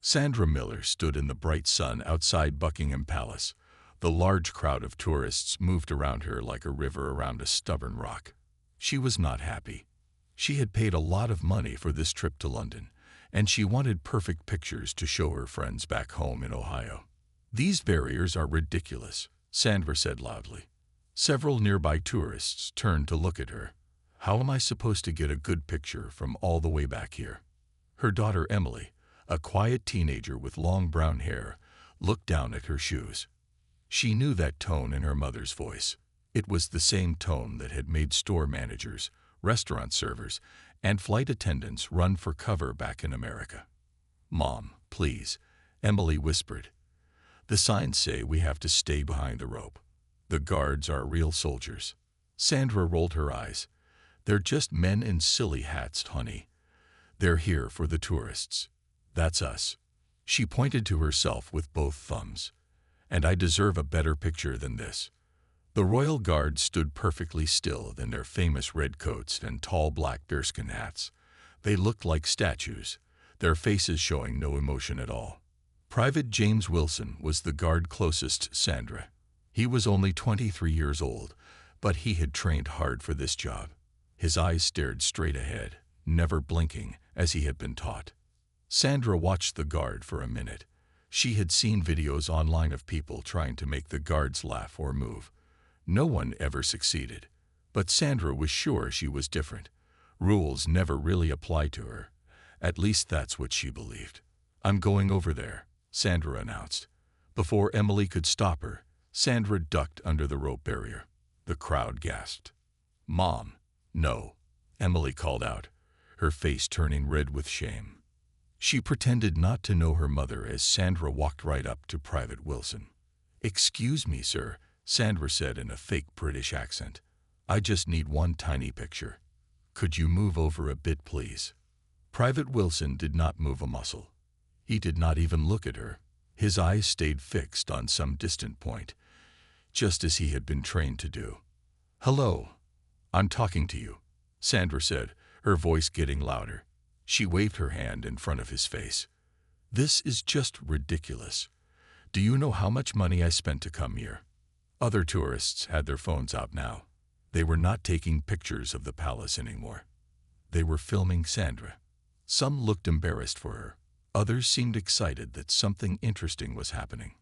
Sandra Miller stood in the bright sun outside Buckingham Palace. The large crowd of tourists moved around her like a river around a stubborn rock. She was not happy. She had paid a lot of money for this trip to London, and she wanted perfect pictures to show her friends back home in Ohio. "These barriers are ridiculous," Sandra said loudly. Several nearby tourists turned to look at her. "How am I supposed to get a good picture from all the way back here?" Her daughter Emily, a quiet teenager with long brown hair, looked down at her shoes. She knew that tone in her mother's voice. It was the same tone that had made store managers, restaurant servers, and flight attendants run for cover back in America. "Mom, please," Emily whispered. "The signs say we have to stay behind the rope. The guards are real soldiers." Sandra rolled her eyes. "They're just men in silly hats, honey. They're here for the tourists. That's us." She pointed to herself with both thumbs. "And I deserve a better picture than this." The royal guards stood perfectly still in their famous red coats and tall black bearskin hats. They looked like statues, their faces showing no emotion at all. Private James Wilson was the guard closest to Sandra. He was only 23 years old, but he had trained hard for this job. His eyes stared straight ahead, never blinking, as he had been taught. Sandra watched the guard for a minute. She had seen videos online of people trying to make the guards laugh or move. No one ever succeeded. But Sandra was sure she was different. Rules never really applied to her. At least that's what she believed. "I'm going over there," Sandra announced. Before Emily could stop her, Sandra ducked under the rope barrier. The crowd gasped. "Mom, no," Emily called out, her face turning red with shame. She pretended not to know her mother as Sandra walked right up to Private Wilson. "Excuse me, sir," Sandra said in a fake British accent. "I just need one tiny picture. Could you move over a bit, please?" Private Wilson did not move a muscle. He did not even look at her. His eyes stayed fixed on some distant point, just as he had been trained to do. "Hello, I'm talking to you," Sandra said, her voice getting louder. She waved her hand in front of his face. "This is just ridiculous. Do you know how much money I spent to come here?" Other tourists had their phones out now. They were not taking pictures of the palace anymore. They were filming Sandra. Some looked embarrassed for her. Others seemed excited that something interesting was happening.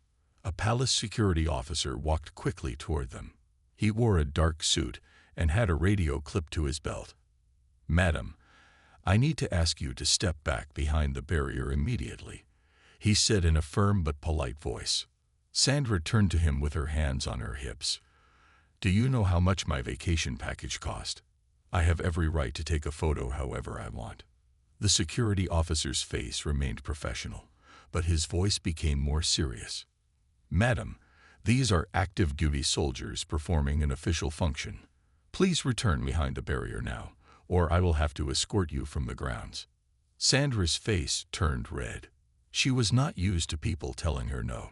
A palace security officer walked quickly toward them. He wore a dark suit and had a radio clipped to his belt. "Madam, I need to ask you to step back behind the barrier immediately," he said in a firm but polite voice. Sandra turned to him with her hands on her hips. "Do you know how much my vacation package cost? I have every right to take a photo however I want." The security officer's face remained professional, but his voice became more serious. "Madam, these are active duty soldiers performing an official function. Please return behind the barrier now, or I will have to escort you from the grounds." Sandra's face turned red. She was not used to people telling her no.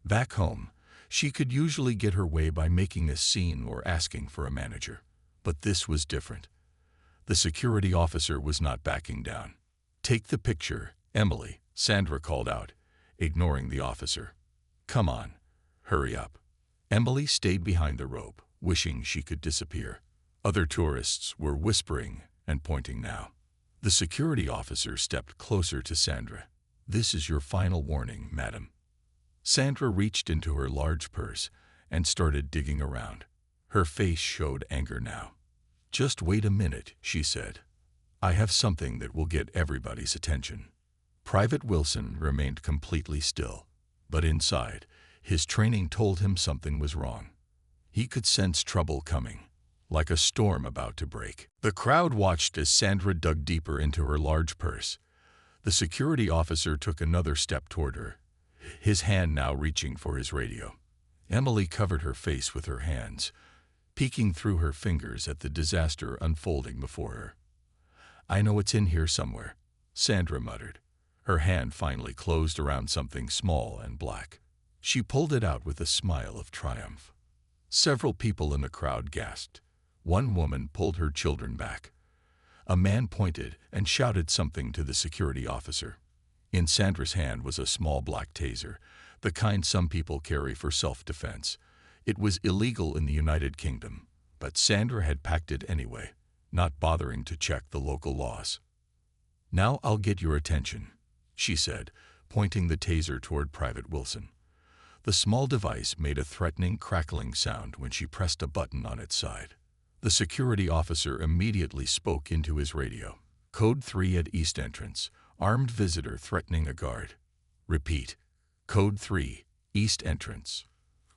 Back home, she could usually get her way by making a scene or asking for a manager. But this was different. The security officer was not backing down. "Take the picture, Emily," Sandra called out, ignoring the officer. "Come on, hurry up." Emily stayed behind the rope, wishing she could disappear. Other tourists were whispering and pointing now. The security officer stepped closer to Sandra. "This is your final warning, madam." Sandra reached into her large purse and started digging around. Her face showed anger now. "Just wait a minute," she said. "I have something that will get everybody's attention." Private Wilson remained completely still, but inside, his training told him something was wrong. He could sense trouble coming, like a storm about to break. The crowd watched as Sandra dug deeper into her large purse. The security officer took another step toward her, his hand now reaching for his radio. Emily covered her face with her hands, peeking through her fingers at the disaster unfolding before her. "I know it's in here somewhere," Sandra muttered. Her hand finally closed around something small and black. She pulled it out with a smile of triumph. Several people in the crowd gasped. One woman pulled her children back. A man pointed and shouted something to the security officer. In Sandra's hand was a small black taser, the kind some people carry for self-defense. It was illegal in the United Kingdom, but Sandra had packed it anyway, not bothering to check the local laws. "Now I'll get your attention," she said, pointing the taser toward Private Wilson. The small device made a threatening, crackling sound when she pressed a button on its side. The security officer immediately spoke into his radio. "Code 3 at East Entrance. Armed visitor threatening a guard. Repeat. Code 3, East Entrance."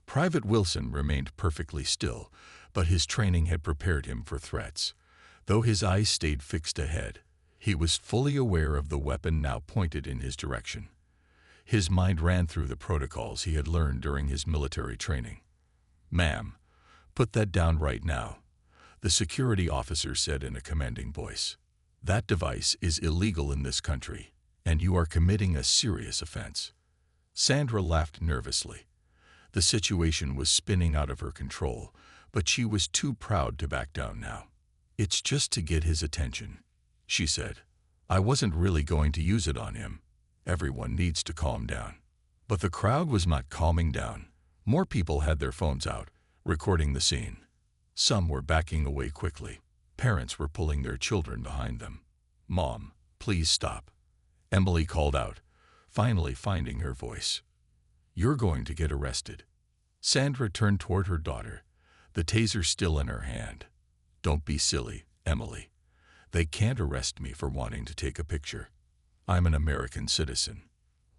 Private Wilson remained perfectly still, but his training had prepared him for threats. Though his eyes stayed fixed ahead, he was fully aware of the weapon now pointed in his direction. His mind ran through the protocols he had learned during his military training. "Ma'am, put that down right now," the security officer said in a commanding voice. "That device is illegal in this country, and you are committing a serious offense." Sandra laughed nervously. The situation was spinning out of her control, but she was too proud to back down now. "It's just to get his attention," she said. "I wasn't really going to use it on him. Everyone needs to calm down." But the crowd was not calming down. More people had their phones out, recording the scene. Some were backing away quickly. Parents were pulling their children behind them. "Mom, please stop," Emily called out, finally finding her voice. "You're going to get arrested." Sandra turned toward her daughter, the taser still in her hand. "Don't be silly, Emily. They can't arrest me for wanting to take a picture. I'm an American citizen."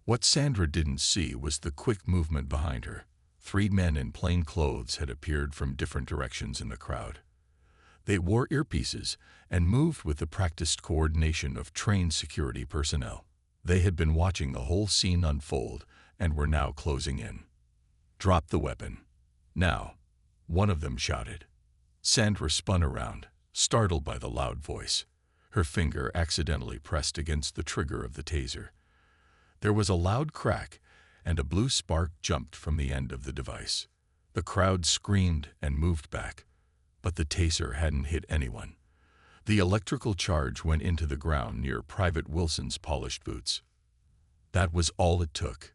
What Sandra didn't see was the quick movement behind her. 3 men in plain clothes had appeared from different directions in the crowd. They wore earpieces and moved with the practiced coordination of trained security personnel. They had been watching the whole scene unfold and were now closing in. "Drop the weapon. Now," one of them shouted. Sandra spun around, startled by the loud voice. Her finger accidentally pressed against the trigger of the taser. There was a loud crack, and a blue spark jumped from the end of the device. The crowd screamed and moved back, but the taser hadn't hit anyone. The electrical charge went into the ground near Private Wilson's polished boots. That was all it took.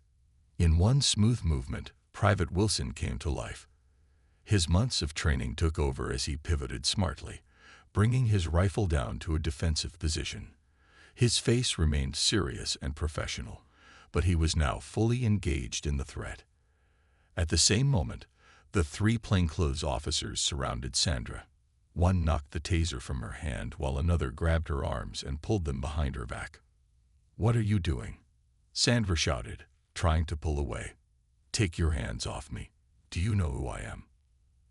In one smooth movement, Private Wilson came to life. His months of training took over as he pivoted smartly, bringing his rifle down to a defensive position. His face remained serious and professional, but he was now fully engaged in the threat. At the same moment, the 3 plainclothes officers surrounded Sandra. One knocked the taser from her hand while another grabbed her arms and pulled them behind her back. "What are you doing?" Sandra shouted, trying to pull away. "Take your hands off me. Do you know who I am?"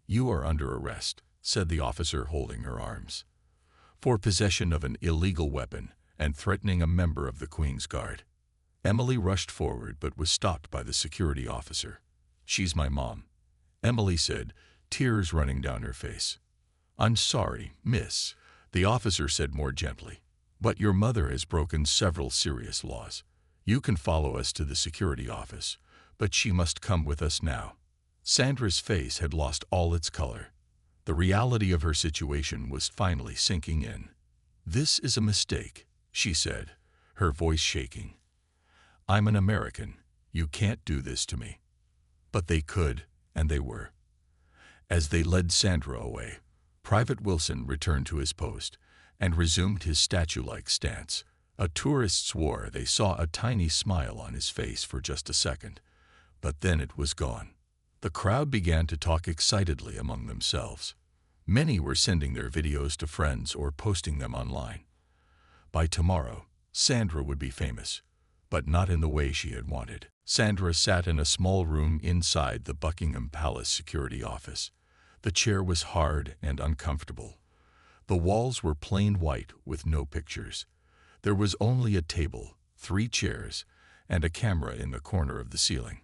"You are under arrest," said the officer holding her arms, "for possession of an illegal weapon and threatening a member of the Queen's Guard." Emily rushed forward but was stopped by the security officer. "She's my mom," Emily said, tears running down her face. "I'm sorry, miss," the officer said more gently, "but your mother has broken several serious laws. You can follow us to the security office, but she must come with us now." Sandra's face had lost all its color. The reality of her situation was finally sinking in. "This is a mistake," she said, her voice shaking. "I'm an American. You can't do this to me." But they could, and they were. As they led Sandra away, Private Wilson returned to his post and resumed his statue-like stance. Tourists swore they saw a tiny smile on his face for just a second, but then it was gone. The crowd began to talk excitedly among themselves. Many were sending their videos to friends or posting them online. By tomorrow, Sandra would be famous, but not in the way she had wanted. Sandra sat in a small room inside the Buckingham Palace security office. The chair was hard and uncomfortable. The walls were plain white with no pictures. There was only a table, 3 chairs, and a camera in the corner of the ceiling.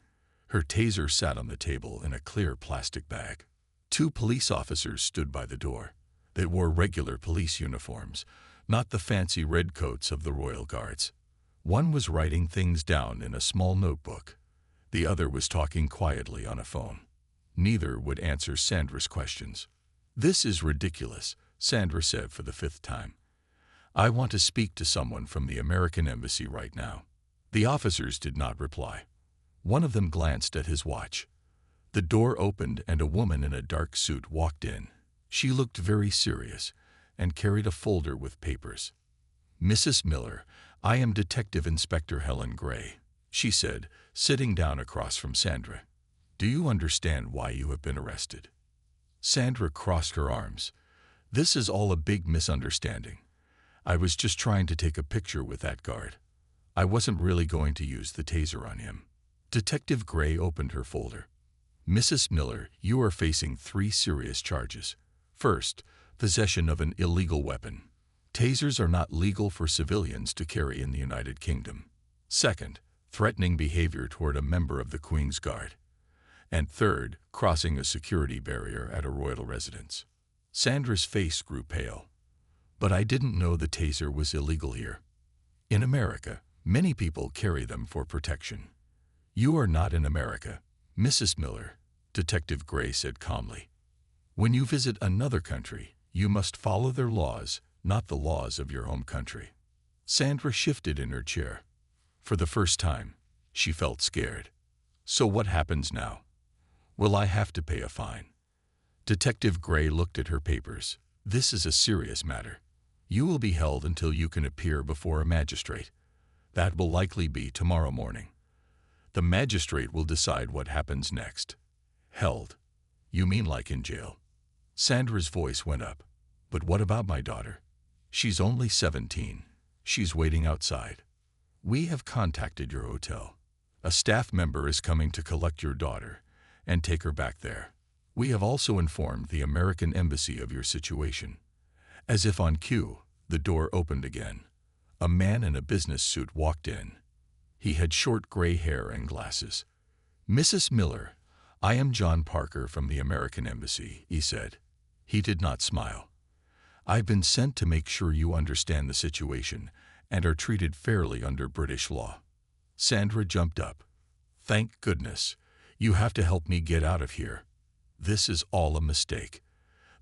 Her taser sat on the table in a clear plastic bag. 2 police officers stood by the door. They wore regular police uniforms, not the fancy red coats of the Royal Guards. One was writing things down in a small notebook. The other was talking quietly on a phone. Neither would answer Sandra's questions. "This is ridiculous," Sandra said for the 5th time. "I want to speak to someone from the American embassy right now." The officers did not reply. One of them glanced at his watch. The door opened and a woman in a dark suit walked in. She looked very serious and carried a folder with papers. "Mrs. Miller, I am Detective Inspector Helen Gray," she said, sitting down across from Sandra. "Do you understand why you have been arrested?" Sandra crossed her arms. "This is all a big misunderstanding. I was just trying to take a picture with that guard. I wasn't really going to use the taser on him." Detective Gray opened her folder. "Mrs. Miller, you are facing 3 serious charges. First, possession of an illegal weapon. Tasers are not legal for civilians to carry in the United Kingdom. Second, threatening behavior toward a member of the Queen's Guard. And third, crossing a security barrier at a royal residence." Sandra's face grew pale. "But I didn't know the taser was illegal here. In America, many people carry them for protection." "You are not in America, Mrs. Miller," Detective Gray said calmly. "When you visit another country, you must follow their laws, not the laws of your home country." Sandra shifted in her chair. For the first time, she felt scared. "So what happens now? Will I have to pay a fine?" Detective Gray looked at her papers. "This is a serious matter. You will be held until you can appear before a magistrate. That will likely be tomorrow morning. The magistrate will decide what happens next." "Held? You mean like in jail?" Sandra's voice went up. "But what about my daughter? She's only 17. She's waiting outside. We have contacted your hotel. A staff member is coming to collect your daughter and take her back there. We have also informed the American Embassy of your situation." As if on cue, the door opened again. A man in a business suit walked in. He had short gray hair and glasses. "Mrs. Miller, I am John Parker from the American Embassy," he said. He did not smile. "I've been sent to make sure you understand the situation and are treated fairly under British law." Sandra jumped up. "Thank goodness. You have to help me get out of here. This is all a mistake.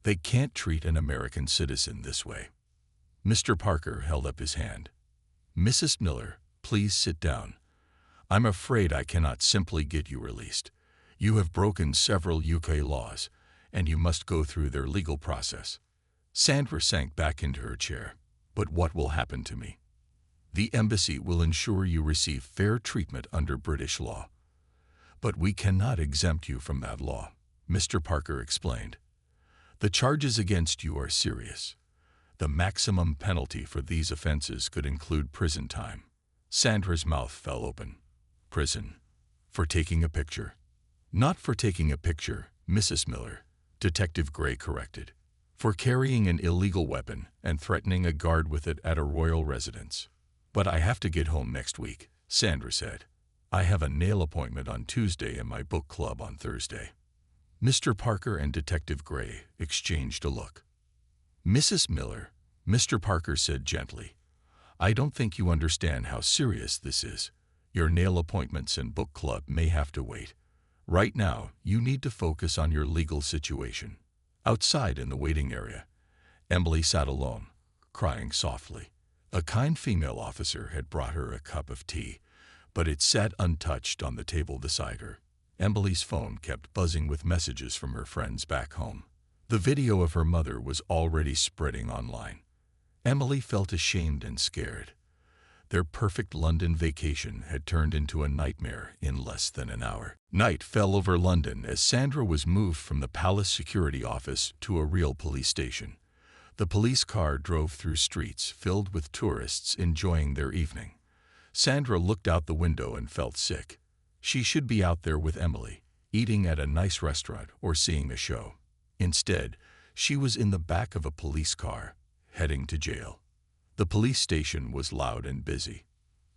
They can't treat an American citizen this way." Mr. Parker held up his hand. "Mrs. Miller, please sit down. I'm afraid I cannot simply get you released. You have broken several UK laws, and you must go through their legal process." Sandra sank back into her chair. "But what will happen to me?" "The embassy will ensure you receive fair treatment under British law." "But we cannot exempt you from that law," Mr. Parker explained. "The charges against you are serious. The maximum penalty for these offenses could include prison time." Sandra's mouth fell open. "Prison? For taking a picture?" "Not for taking a picture, Mrs. Miller," Detective Gray corrected. "For carrying an illegal weapon and threatening a guard with it at a royal residence." "But I have to get home next week," Sandra said. "I have a nail appointment on Tuesday and my book club on Thursday." Mr. Parker and Detective Gray exchanged a look. "Mrs. Miller," Mr. Parker said gently, "I don't think you understand how serious this is. Your nail appointments and book club may have to wait. Right now, you need to focus on your legal situation." Outside in the waiting area, Emily sat alone, crying softly. A kind female officer had brought her a cup of tea, but it sat untouched on the table beside her. Emily's phone kept buzzing with messages from her friends back home. The video of her mother was already spreading online. Emily felt ashamed and scared. Their perfect London vacation had turned into a nightmare in less than an hour. Night fell over London as Sandra was moved from the palace security office to a real police station. The police car drove through streets filled with tourists enjoying their evening. Sandra looked out the window and felt sick. She should be out there with Emily, eating at a nice restaurant or seeing a show. Instead, she was in the back of a police car, heading to jail. The police station was loud and busy.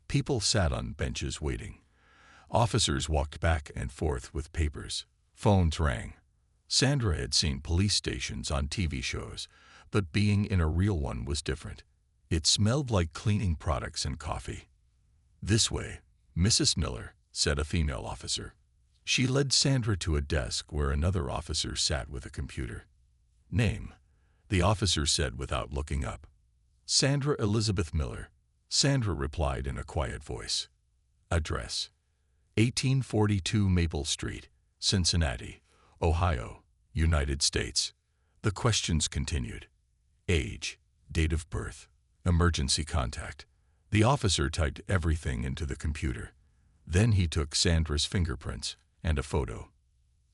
People sat on benches waiting. Officers walked back and forth with papers. Phones rang. Sandra had seen police stations on TV shows, but being in a real one was different. It smelled like cleaning products and coffee. "This way, Mrs. Miller," said a female officer. She led Sandra to a desk where another officer sat with a computer. "Name," the officer said without looking up. "Sandra Elizabeth Miller," Sandra replied in a quiet voice. Address: 1842 Maple Street, Cincinnati, Ohio, United States. The questions continued. Age, date of birth, emergency contact. The officer typed everything into the computer. Then he took Sandra's fingerprints and a photo.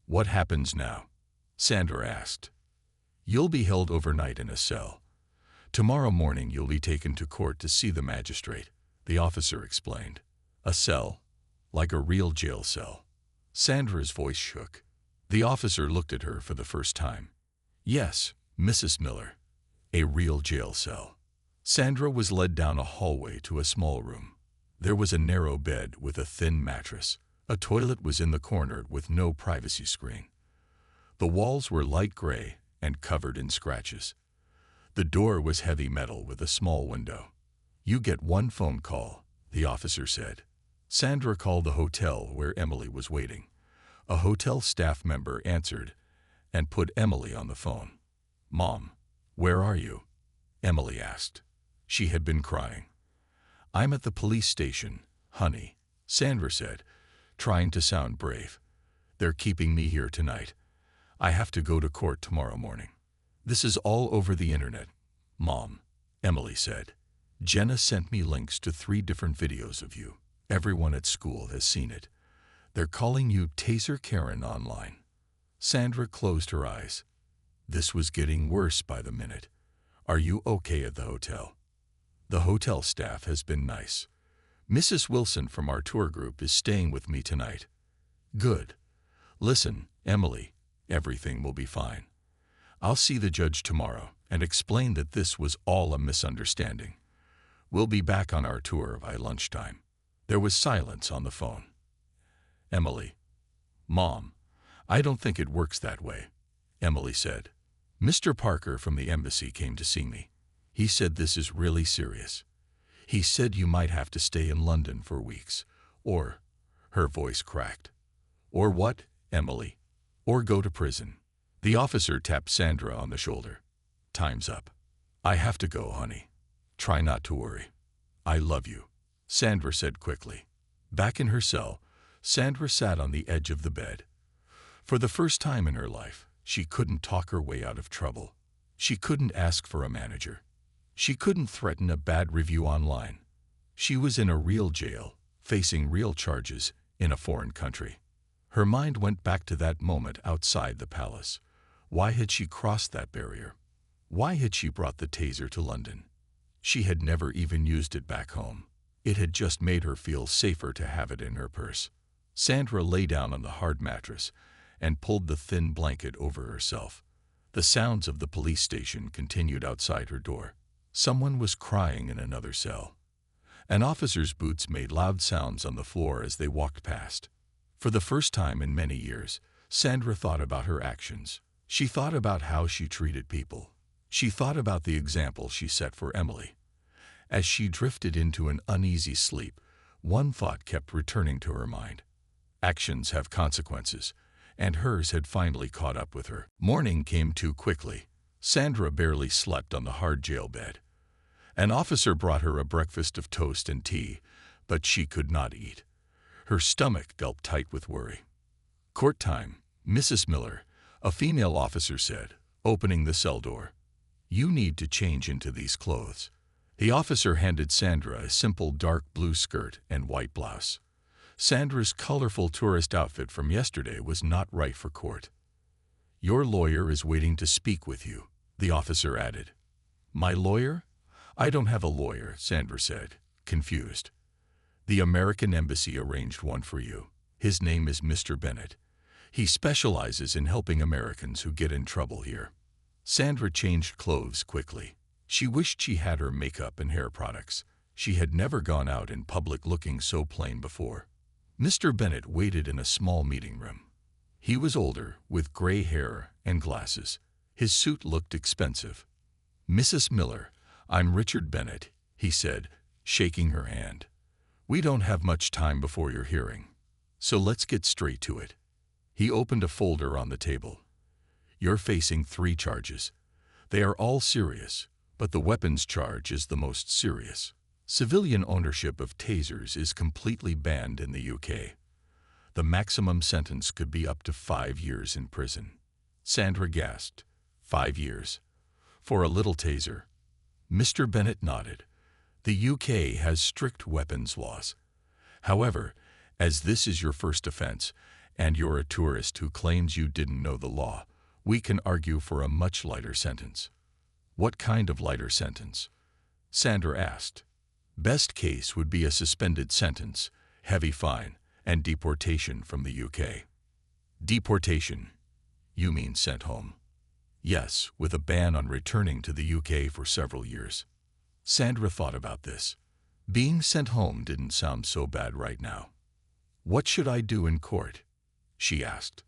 "What happens now?" Sandra asked. "You'll be held overnight in a cell. Tomorrow morning you'll be taken to court to see the magistrate," the officer explained. "A cell? Like a real jail cell?" Sandra's voice shook. The officer looked at her for the first time. "Yes, Mrs. Miller. A real jail cell." Sandra was led down a hallway to a small room. There was a narrow bed with a thin mattress. A toilet was in the corner with no privacy screen. The walls were light gray and covered in scratches. The door was heavy metal with a small window. "You get one phone call," the officer said. Sandra called the hotel where Emily was waiting. A hotel staff member answered and put Emily on the phone. "Mom, where are you?" Emily asked. She had been crying. "I'm at the police station, honey," Sandra said, trying to sound brave. "They're keeping me here tonight. I have to go to court tomorrow morning." "This is all over the internet, Mom," Emily said. "Jenna sent me links to 3 different videos of you. Everyone at school has seen it. They're calling you Taser Karen online." Sandra closed her eyes. This was getting worse by the minute. "Are you okay at the hotel?" "The hotel staff has been nice. Mrs. Wilson from our tour group is staying with me tonight." "Good. Listen, Emily, everything will be fine. I'll see the judge tomorrow and explain that this was all a misunderstanding. We'll be back on our tour by lunchtime." There was silence on the phone. Emily: "Mom, I don't think it works that way," Emily said. "Mr. Parker from the embassy came to see me. He said this is really serious. He said you might have to stay in London for weeks, or," her voice cracked. "Or what, Emily? Or go to prison." The officer tapped Sandra on the shoulder. "Time's up. I have to go, honey. Try not to worry. I love you," Sandra said quickly. Back in her cell, Sandra sat on the edge of the bed. For the first time in her life, she couldn't talk her way out of trouble. She couldn't ask for a manager. She couldn't threaten a bad review online. She was in a real jail, facing real charges in a foreign country. Her mind went back to that moment outside the palace. Why had she crossed that barrier? Why had she brought the taser to London? She had never even used it back home. It had just made her feel safer to have it in her purse. Sandra lay down on the hard mattress and pulled the thin blanket over herself. The sounds of the police station continued outside her door. Someone was crying in another cell. An officer's boots made loud sounds on the floor as they walked past. For the first time in many years, Sandra thought about her actions. She thought about how she treated people. She thought about the example she set for Emily. As she drifted into an uneasy sleep, one thought kept returning to her mind. Actions have consequences, and hers had finally caught up with her. Morning came too quickly. Sandra barely slept on the hard jail bed. An officer brought her a breakfast of toast and tea, but she could not eat. Her stomach gulped tight with worry. "Court time, Mrs. Miller," a female officer said, opening the cell door. "You need to change into these clothes." The officer handed Sandra a simple dark blue skirt and white blouse. Sandra's colorful tourist outfit from yesterday was not right for court. "Your lawyer is waiting to speak with you," the officer added. "My lawyer? I don't have a lawyer," Sandra said, confused. "The American embassy arranged one for you. His name is Mr. Bennett. He specializes in helping Americans who get in trouble here." Sandra changed clothes quickly. She wished she had her makeup and hair products. She had never gone out in public looking so plain before. Mr. Bennett waited in a small meeting room. He was older, with gray hair and glasses. His suit looked expensive. "Mrs. Miller, I'm Richard Bennett," he said, shaking her hand. "We don't have much time before your hearing, so let's get straight to it." He opened a folder on the table. "You're facing 3 charges. They are all serious, but the weapons charge is the most serious." Civilian ownership of tasers is completely banned in the UK. The maximum sentence could be up to 5 years in prison. Sandra gasped. 5 years? For a little taser? Mr. Bennett nodded. The UK has strict weapons laws. However, as this is your first offense, and you're a tourist who claims you didn't know the law, we can argue for a much lighter sentence. What kind of lighter sentence? Sandra asked. Best case would be a suspended sentence, heavy fine, and deportation from the UK. Deportation? You mean sent home? Yes, with a ban on returning to the UK for several years. Sandra thought about this. Being sent home didn't sound so bad right now. What should I do in court? She asked.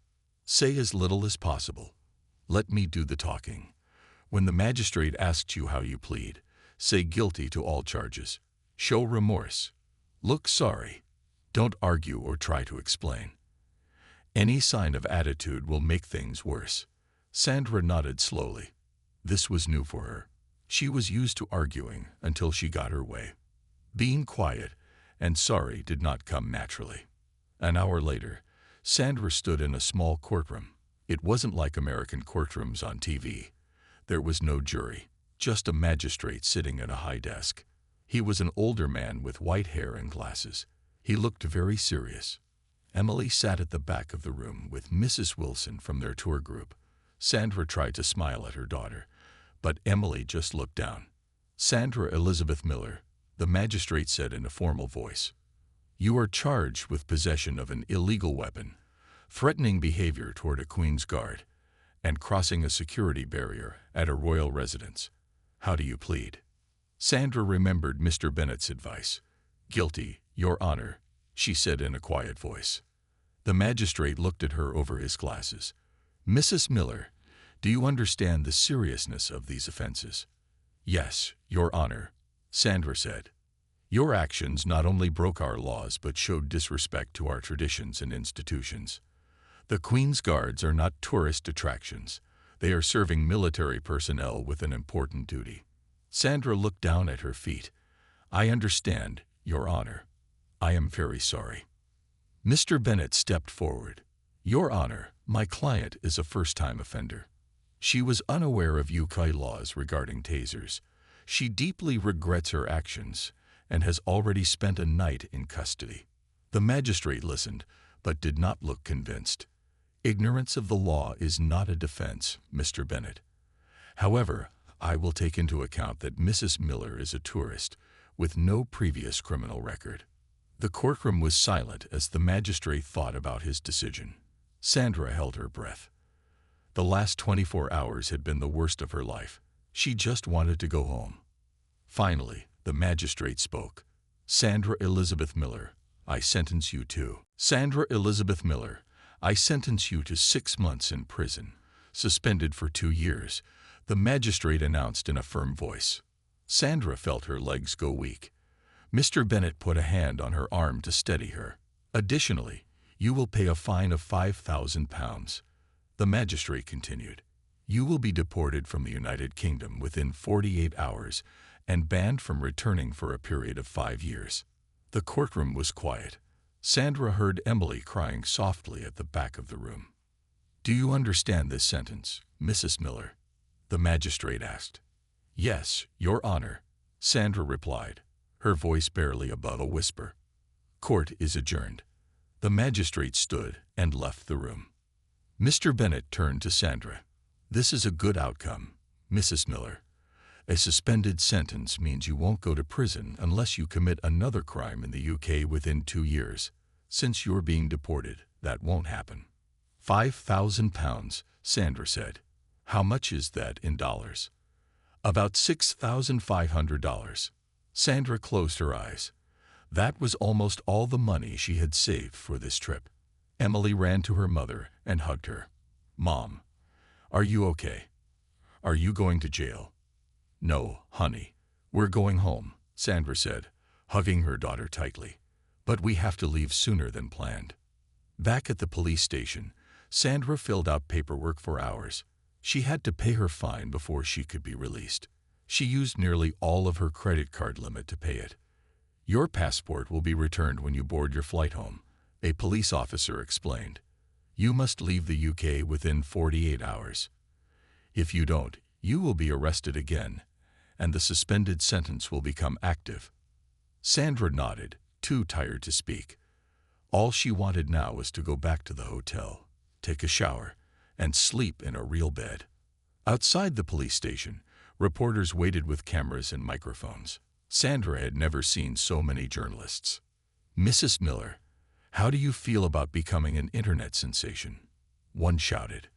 Say as little as possible. Let me do the talking. When the magistrate asks you how you plead, say guilty to all charges. Show remorse. Look sorry. Don't argue or try to explain. Any sign of attitude will make things worse. Sandra nodded slowly. This was new for her. She was used to arguing until she got her way. Being quiet and sorry did not come naturally. An hour later, Sandra stood in a small courtroom. It wasn't like American courtrooms on TV. There was no jury, just a magistrate sitting at a high desk. He was an older man with white hair and glasses. He looked very serious. Emily sat at the back of the room with Mrs. Wilson from their tour group. Sandra tried to smile at her daughter, but Emily just looked down. Sandra Elizabeth Miller, the magistrate said in a formal voice. You are charged with possession of an illegal weapon, threatening behavior toward a Queen's Guard, and crossing a security barrier at a royal residence. How do you plead? Sandra remembered Mr. Bennett's advice. Guilty, Your Honor, she said in a quiet voice. The magistrate looked at her over his glasses. Mrs. Miller, do you understand the seriousness of these offenses? Yes, Your Honor, Sandra said. Your actions not only broke our laws but showed disrespect to our traditions and institutions. The Queen's Guards are not tourist attractions. They are serving military personnel with an important duty. Sandra looked down at her feet. I understand, Your Honor. I am very sorry. Mr. Bennett stepped forward. Your Honor, my client is a first-time offender. She was unaware of UK laws regarding tasers. She deeply regrets her actions and has already spent a night in custody. The magistrate listened, but did not look convinced. Ignorance of the law is not a defense, Mr. Bennett. However, I will take into account that Mrs. Miller is a tourist with no previous criminal record. The courtroom was silent as the magistrate thought about his decision. Sandra held her breath. The last 24 hours had been the worst of her life. She just wanted to go home. Finally, the magistrate spoke. Sandra Elizabeth Miller, I sentence you to. Sandra Elizabeth Miller, I sentence you to 6 months in prison, suspended for 2 years, the magistrate announced in a firm voice. Sandra felt her legs go weak. Mr. Bennett put a hand on her arm to steady her. Additionally, you will pay a fine of £5,000. The magistrate continued. You will be deported from the United Kingdom within 48 hours and banned from returning for a period of 5 years. The courtroom was quiet. Sandra heard Emily crying softly at the back of the room. Do you understand this sentence, Mrs. Miller? The magistrate asked. Yes, Your Honor, Sandra replied, her voice barely above a whisper. Court is adjourned. The magistrate stood and left the room. Mr. Bennett turned to Sandra. This is a good outcome, Mrs. Miller. A suspended sentence means you won't go to prison unless you commit another crime in the UK within 2 years. Since you're being deported, that won't happen. £5,000, Sandra said. How much is that in dollars? About $6,500. Sandra closed her eyes. That was almost all the money she had saved for this trip. Emily ran to her mother and hugged her. Mom, are you okay? Are you going to jail? No, honey. We're going home, Sandra said, hugging her daughter tightly. But we have to leave sooner than planned. Back at the police station, Sandra filled out paperwork for hours. She had to pay her fine before she could be released. She used nearly all of her credit card limit to pay it. Your passport will be returned when you board your flight home, a police officer explained. You must leave the UK within 48 hours. If you don't, you will be arrested again, and the suspended sentence will become active. Sandra nodded, too tired to speak. All she wanted now was to go back to the hotel, take a shower, and sleep in a real bed. Outside the police station, reporters waited with cameras and microphones. Sandra had never seen so many journalists. "Mrs. Miller, how do you feel about becoming an internet sensation?" One shouted.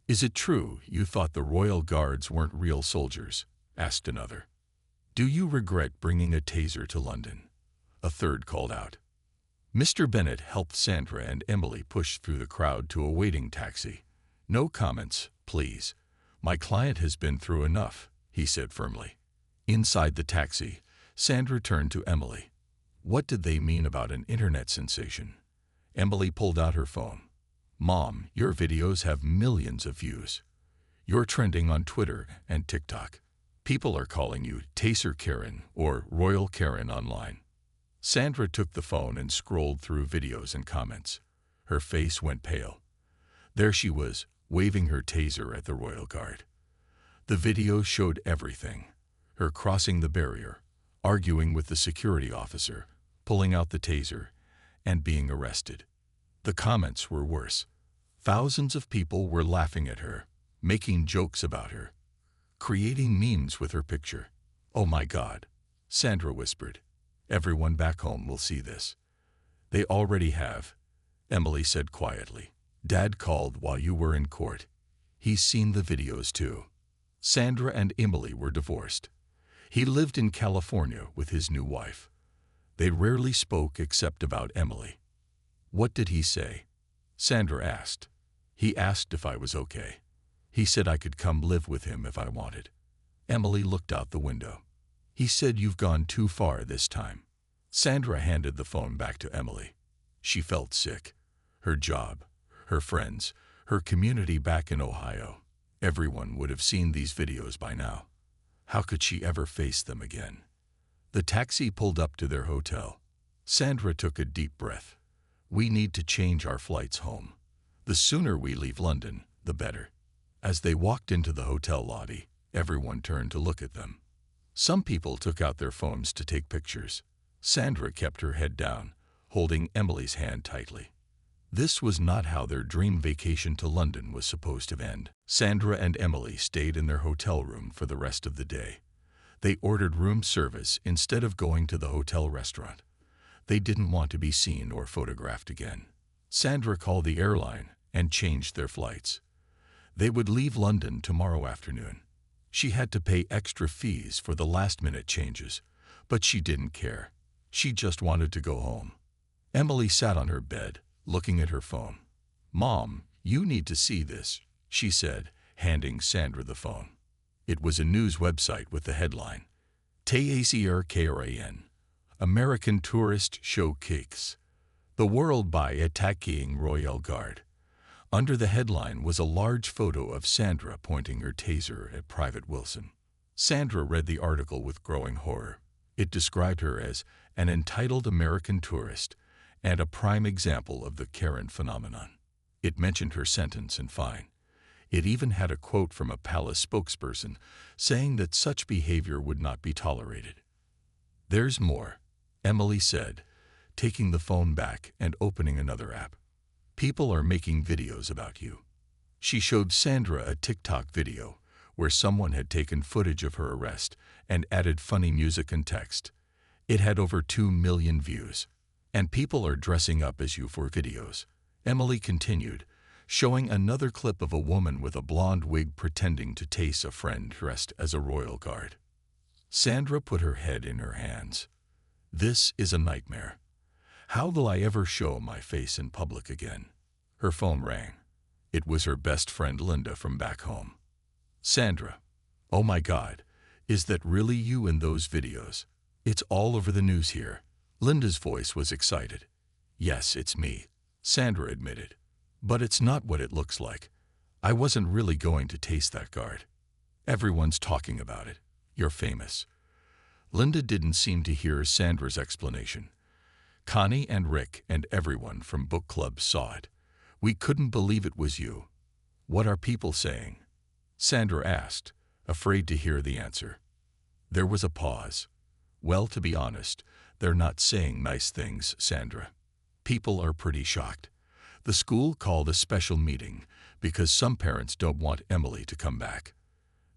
"Is it true you thought the Royal Guards weren't real soldiers?" asked another. "Do you regret bringing a taser to London?" a third called out. Mr. Bennett helped Sandra and Emily push through the crowd to a waiting taxi. "No comments, please. My client has been through enough," he said firmly. Inside the taxi, Sandra turned to Emily. What did they mean about an internet sensation? Emily pulled out her phone. "Mom, your videos have millions of views. You're trending on Twitter and TikTok. People are calling you Taser Karen or Royal Karen online." Sandra took the phone and scrolled through videos and comments. Her face went pale. There she was, waving her taser at the Royal Guard. The video showed everything. Her crossing the barrier, arguing with the security officer, pulling out the taser, and being arrested. The comments were worse. Thousands of people were laughing at her, making jokes about her, creating memes with her picture. "Oh my God," Sandra whispered. "Everyone back home will see this." "They already have," Emily said quietly. "Dad called while you were in court. He's seen the videos too." Sandra and Emily were divorced. He lived in California with his new wife. They rarely spoke except about Emily. "What did he say?" Sandra asked. "He asked if I was okay. He said I could come live with him if I wanted." Emily looked out the window. "He said you've gone too far this time." Sandra handed the phone back to Emily. She felt sick. Her job, her friends, her community back in Ohio. Everyone would have seen these videos by now. How could she ever face them again? The taxi pulled up to their hotel. Sandra took a deep breath. "We need to change our flights home. The sooner we leave London, the better." As they walked into the hotel lobby, everyone turned to look at them. Some people took out their phones to take pictures. Sandra kept her head down, holding Emily's hand tightly. This was not how their dream vacation to London was supposed to end. Sandra and Emily stayed in their hotel room for the rest of the day. They ordered room service instead of going to the hotel restaurant. They didn't want to be seen or photographed again. Sandra called the airline and changed their flights. They would leave London tomorrow afternoon. She had to pay extra fees for the last-minute changes, but she didn't care. She just wanted to go home. Emily sat on her bed, looking at her phone. "Mom, you need to see this," she said, handing Sandra the phone. It was a news website with the headline, "Taser Karen, American Tourist Showcase the World by Attacking Royal Guard." Under the headline was a large photo of Sandra pointing her taser at Private Wilson. Sandra read the article with growing horror. It described her as an entitled American tourist and a prime example of the Karen phenomenon. It mentioned her sentence and fine. It even had a quote from a palace spokesperson saying that such behavior would not be tolerated. "There's more," Emily said, taking the phone back and opening another app. "People are making videos about you." She showed Sandra a TikTok video where someone had taken footage of her arrest and added funny music and text. It had over 2 million views. "And people are dressing up as you for videos," Emily continued, showing another clip of a woman with a blonde wig pretending to tase a friend dressed as a royal guard. Sandra put her head in her hands. "This is a nightmare. How will I ever show my face in public again?" Her phone rang. It was her best friend Linda from back home. "Sandra, oh my God, is that really you in those videos? It's all over the news here." Linda's voice was excited. "Yes, it's me," Sandra admitted. "But it's not what it looks like. I wasn't really going to tase that guard. Everyone's talking about it. You're famous. Linda didn't seem to hear Sandra's explanation. Connie and Rick and everyone from book club saw it. We couldn't believe it was you. What are people saying? Sandra asked, afraid to hear the answer. There was a pause. Well, to be honest, they're not saying nice things, Sandra. People are pretty shocked. The school called a special meeting because some parents don't want Emily to come back.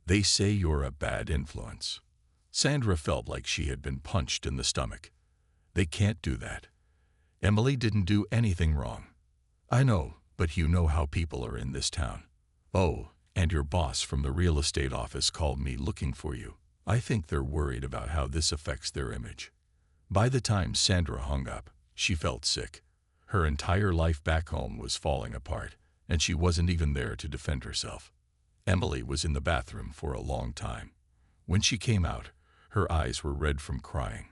They say you're a bad influence. Sandra felt like she had been punched in the stomach. They can't do that. Emily didn't do anything wrong. I know, but you know how people are in this town. Oh, and your boss from the real estate office called me looking for you. I think they're worried about how this affects their image. By the time Sandra hung up, she felt sick. Her entire life back home was falling apart, and she wasn't even there to defend herself. Emily was in the bathroom for a long time. When she came out, her eyes were red from crying.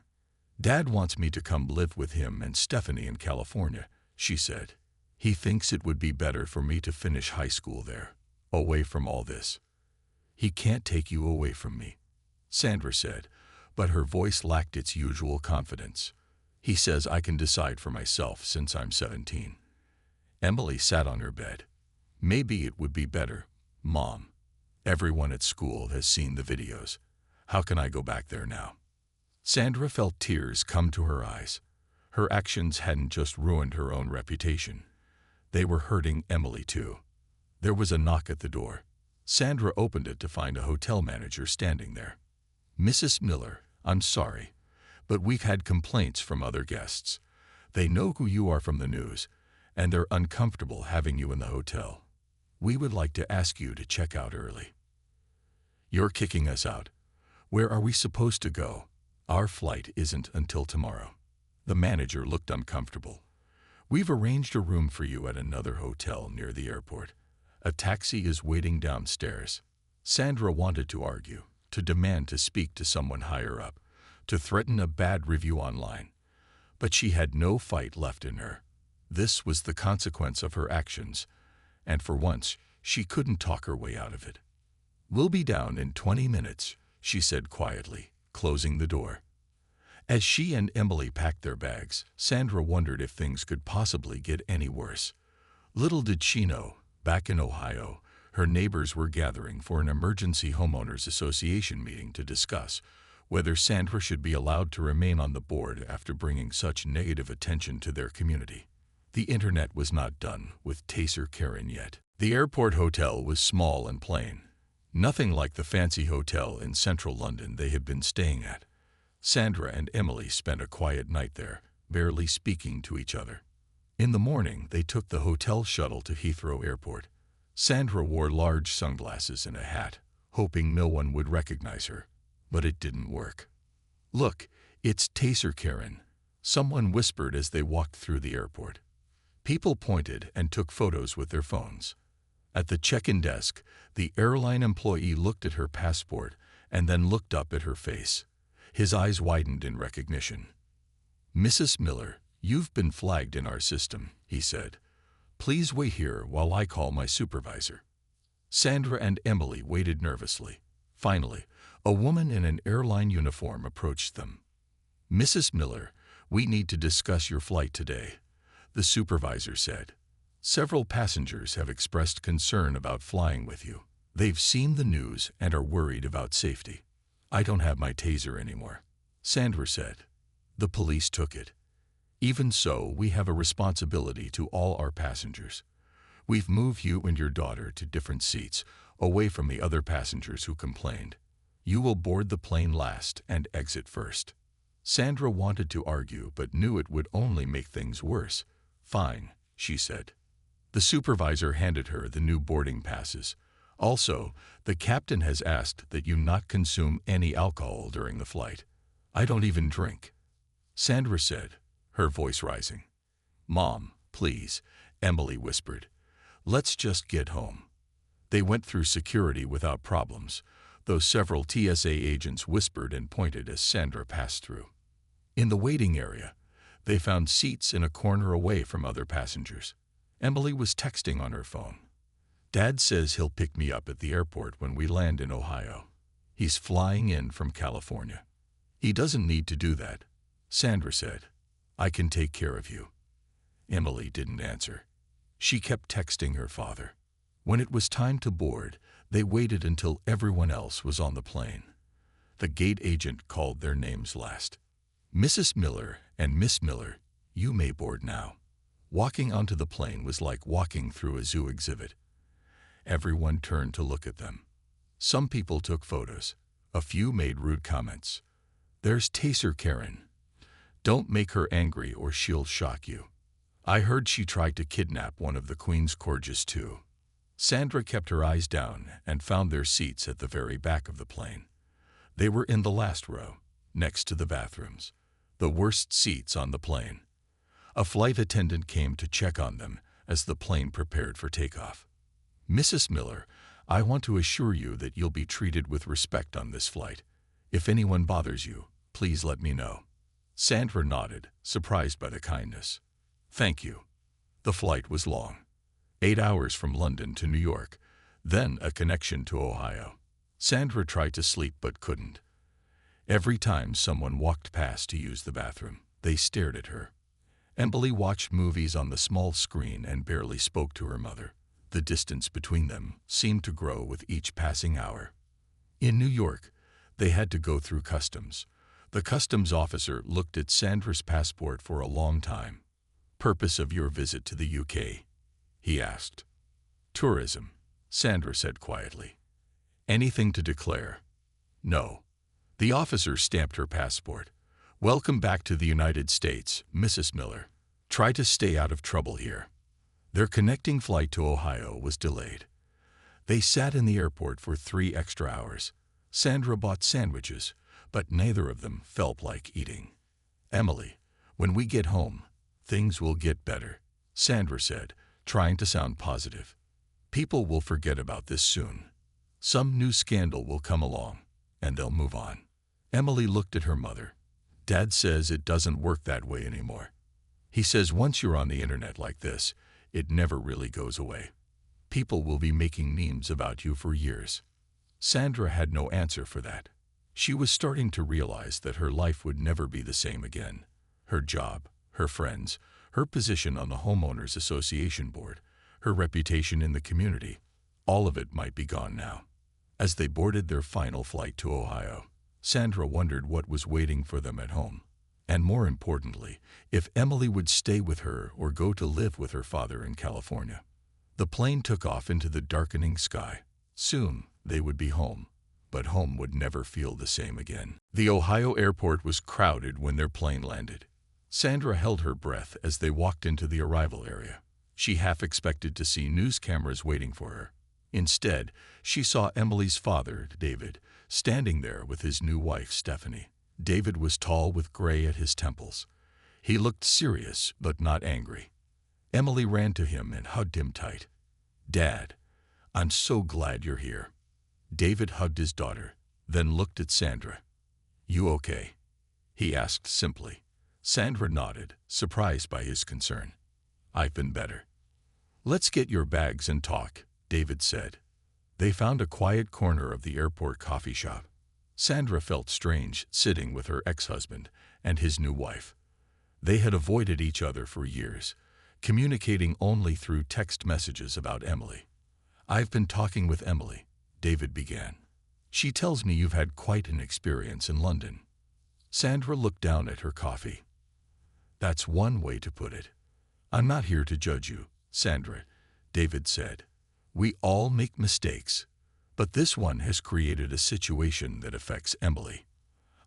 Dad wants me to come live with him and Stephanie in California, she said. He thinks it would be better for me to finish high school there, away from all this. He can't take you away from me, Sandra said, but her voice lacked its usual confidence. He says I can decide for myself since I'm 17. Emily sat on her bed. Maybe it would be better, Mom. Everyone at school has seen the videos. How can I go back there now? Sandra felt tears come to her eyes. Her actions hadn't just ruined her own reputation. They were hurting Emily too. There was a knock at the door. Sandra opened it to find a hotel manager standing there. Mrs. Miller, I'm sorry, but we've had complaints from other guests. They know who you are from the news, and they're uncomfortable having you in the hotel. We would like to ask you to check out early. You're kicking us out. Where are we supposed to go? Our flight isn't until tomorrow. The manager looked uncomfortable. We've arranged a room for you at another hotel near the airport. A taxi is waiting downstairs. Sandra wanted to argue, to demand to speak to someone higher up, to threaten a bad review online. But she had no fight left in her. This was the consequence of her actions, and for once, she couldn't talk her way out of it. We'll be down in 20 minutes, she said quietly, closing the door. As she and Emily packed their bags, Sandra wondered if things could possibly get any worse. Little did she know, back in Ohio, her neighbors were gathering for an emergency homeowners association meeting to discuss whether Sandra should be allowed to remain on the board after bringing such negative attention to their community. The internet was not done with Taser Karen yet. The airport hotel was small and plain, nothing like the fancy hotel in central London they had been staying at. Sandra and Emily spent a quiet night there, barely speaking to each other. In the morning, they took the hotel shuttle to Heathrow Airport. Sandra wore large sunglasses and a hat, hoping no one would recognize her. But it didn't work. Look, it's Taser Karen, someone whispered as they walked through the airport. People pointed and took photos with their phones. At the check-in desk, the airline employee looked at her passport and then looked up at her face. His eyes widened in recognition. Mrs. Miller, you've been flagged in our system, he said. Please wait here while I call my supervisor. Sandra and Emily waited nervously. Finally, a woman in an airline uniform approached them. Mrs. Miller, we need to discuss your flight today, the supervisor said. Several passengers have expressed concern about flying with you. They've seen the news and are worried about safety. I don't have my taser anymore, Sandra said. The police took it. Even so, we have a responsibility to all our passengers. We've moved you and your daughter to different seats, away from the other passengers who complained. You will board the plane last and exit first. Sandra wanted to argue but knew it would only make things worse. Fine, she said. The supervisor handed her the new boarding passes. Also, the captain has asked that you not consume any alcohol during the flight. I don't even drink, Sandra said, her voice rising. Mom, please, Emily whispered. Let's just get home. They went through security without problems, though several TSA agents whispered and pointed as Sandra passed through. In the waiting area, they found seats in a corner away from other passengers. Emily was texting on her phone. Dad says he'll pick me up at the airport when we land in Ohio. He's flying in from California. He doesn't need to do that, Sandra said. I can take care of you. Emily didn't answer. She kept texting her father. When it was time to board, they waited until everyone else was on the plane. The gate agent called their names last. Mrs. Miller and Miss Miller, you may board now. Walking onto the plane was like walking through a zoo exhibit. Everyone turned to look at them. Some people took photos. A few made rude comments. There's Taser Karen. Don't make her angry or she'll shock you. I heard she tried to kidnap one of the Queen's corgis too. Sandra kept her eyes down and found their seats at the very back of the plane. They were in the last row, next to the bathrooms, the worst seats on the plane. A flight attendant came to check on them as the plane prepared for takeoff. Mrs. Miller, I want to assure you that you'll be treated with respect on this flight. If anyone bothers you, please let me know. Sandra nodded, surprised by the kindness. Thank you. The flight was long. 8 hours from London to New York, then a connection to Ohio. Sandra tried to sleep but couldn't. Every time someone walked past to use the bathroom, they stared at her. Emily watched movies on the small screen and barely spoke to her mother. The distance between them seemed to grow with each passing hour. In New York, they had to go through customs. The customs officer looked at Sandra's passport for a long time. Purpose of your visit to the UK? He asked. Tourism, Sandra said quietly. Anything to declare? No. The officer stamped her passport. Welcome back to the United States, Mrs. Miller. Try to stay out of trouble here. Their connecting flight to Ohio was delayed. They sat in the airport for 3 extra hours. Sandra bought sandwiches, but neither of them felt like eating. Emily, when we get home, things will get better, Sandra said, trying to sound positive. People will forget about this soon. Some new scandal will come along, and they'll move on. Emily looked at her mother. Dad says it doesn't work that way anymore. He says once you're on the internet like this, it never really goes away. People will be making memes about you for years. Sandra had no answer for that. She was starting to realize that her life would never be the same again. Her job, her friends, her position on the Homeowners Association board, her reputation in the community, all of it might be gone now. As they boarded their final flight to Ohio, Sandra wondered what was waiting for them at home. And more importantly, if Emily would stay with her or go to live with her father in California. The plane took off into the darkening sky. Soon, they would be home, but home would never feel the same again. The Ohio airport was crowded when their plane landed. Sandra held her breath as they walked into the arrival area. She half expected to see news cameras waiting for her. Instead, she saw Emily's father, David, standing there with his new wife, Stephanie. David was tall with gray at his temples. He looked serious but not angry. Emily ran to him and hugged him tight. Dad, I'm so glad you're here. David hugged his daughter, then looked at Sandra. You okay? He asked simply. Sandra nodded, surprised by his concern. I've been better. Let's get your bags and talk, David said. They found a quiet corner of the airport coffee shop. Sandra felt strange sitting with her ex-husband and his new wife. They had avoided each other for years, communicating only through text messages about Emily. I've been talking with Emily, David began. She tells me you've had quite an experience in London. Sandra looked down at her coffee. That's one way to put it. I'm not here to judge you, Sandra, David said. We all make mistakes. But this one has created a situation that affects Emily.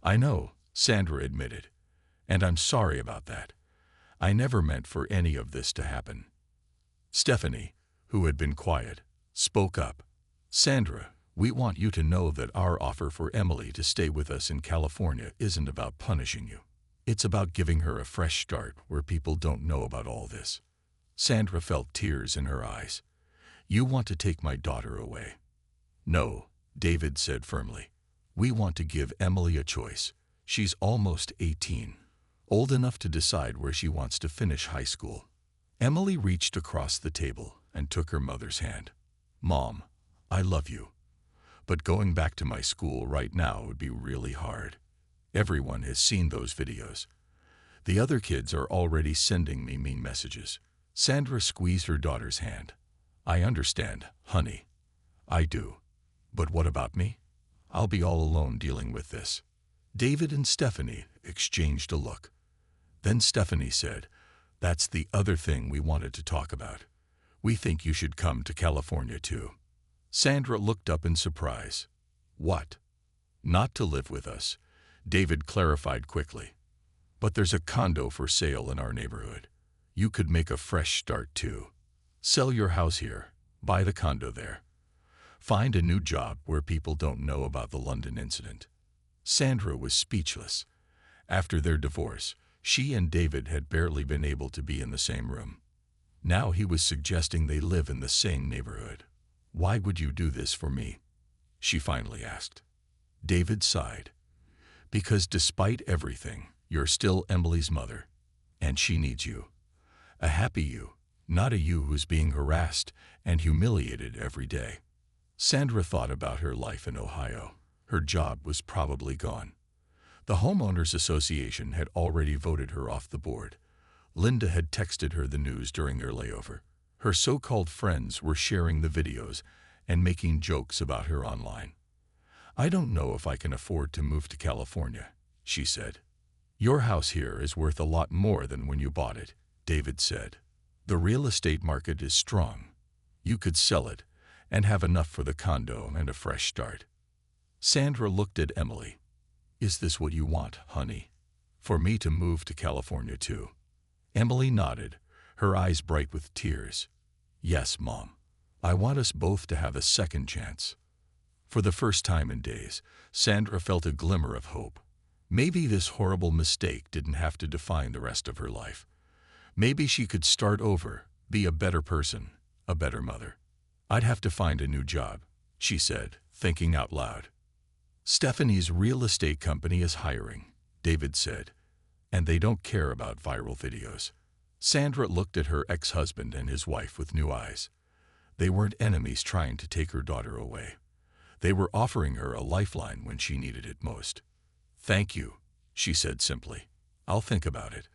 I know, Sandra admitted, and I'm sorry about that. I never meant for any of this to happen. Stephanie, who had been quiet, spoke up. Sandra, we want you to know that our offer for Emily to stay with us in California isn't about punishing you. It's about giving her a fresh start where people don't know about all this. Sandra felt tears in her eyes. You want to take my daughter away. No, David said firmly. We want to give Emily a choice. She's almost 18, old enough to decide where she wants to finish high school. Emily reached across the table and took her mother's hand. Mom, I love you. But going back to my school right now would be really hard. Everyone has seen those videos. The other kids are already sending me mean messages. Sandra squeezed her daughter's hand. I understand, honey. I do. But what about me? I'll be all alone dealing with this. David and Stephanie exchanged a look. Then Stephanie said, That's the other thing we wanted to talk about. We think you should come to California too. Sandra looked up in surprise. What? Not to live with us, David clarified quickly. But there's a condo for sale in our neighborhood. You could make a fresh start too. Sell your house here, buy the condo there. Find a new job where people don't know about the London incident. Sandra was speechless. After their divorce, she and David had barely been able to be in the same room. Now he was suggesting they live in the same neighborhood. Why would you do this for me? She finally asked. David sighed. Because despite everything, you're still Emily's mother, and she needs you. A happy you, not a you who's being harassed and humiliated every day. Sandra thought about her life in Ohio. Her job was probably gone. The Homeowners Association had already voted her off the board. Linda had texted her the news during their layover. Her so-called friends were sharing the videos and making jokes about her online. I don't know if I can afford to move to California, she said. Your house here is worth a lot more than when you bought it, David said. The real estate market is strong. You could sell it and have enough for the condo and a fresh start. Sandra looked at Emily. Is this what you want, honey? For me to move to California too? Emily nodded, her eyes bright with tears. Yes, Mom. I want us both to have a second chance. For the first time in days, Sandra felt a glimmer of hope. Maybe this horrible mistake didn't have to define the rest of her life. Maybe she could start over, be a better person, a better mother. I'd have to find a new job, she said, thinking out loud. Stephanie's real estate company is hiring, David said, and they don't care about viral videos. Sandra looked at her ex-husband and his wife with new eyes. They weren't enemies trying to take her daughter away. They were offering her a lifeline when she needed it most. Thank you, she said simply. I'll think about it.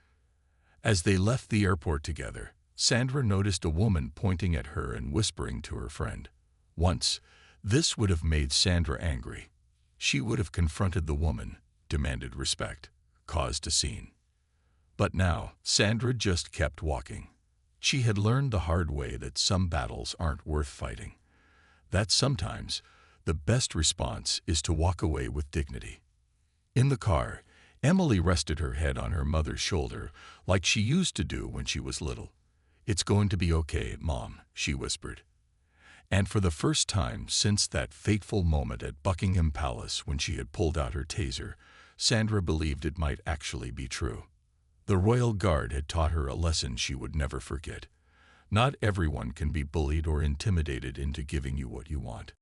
As they left the airport together, Sandra noticed a woman pointing at her and whispering to her friend. Once, this would have made Sandra angry. She would have confronted the woman, demanded respect, caused a scene. But now, Sandra just kept walking. She had learned the hard way that some battles aren't worth fighting. That sometimes, the best response is to walk away with dignity. In the car, Emily rested her head on her mother's shoulder like she used to do when she was little. It's going to be okay, Mom, she whispered. And for the first time since that fateful moment at Buckingham Palace when she had pulled out her taser, Sandra believed it might actually be true. The Royal Guard had taught her a lesson she would never forget. Not everyone can be bullied or intimidated into giving you what you want.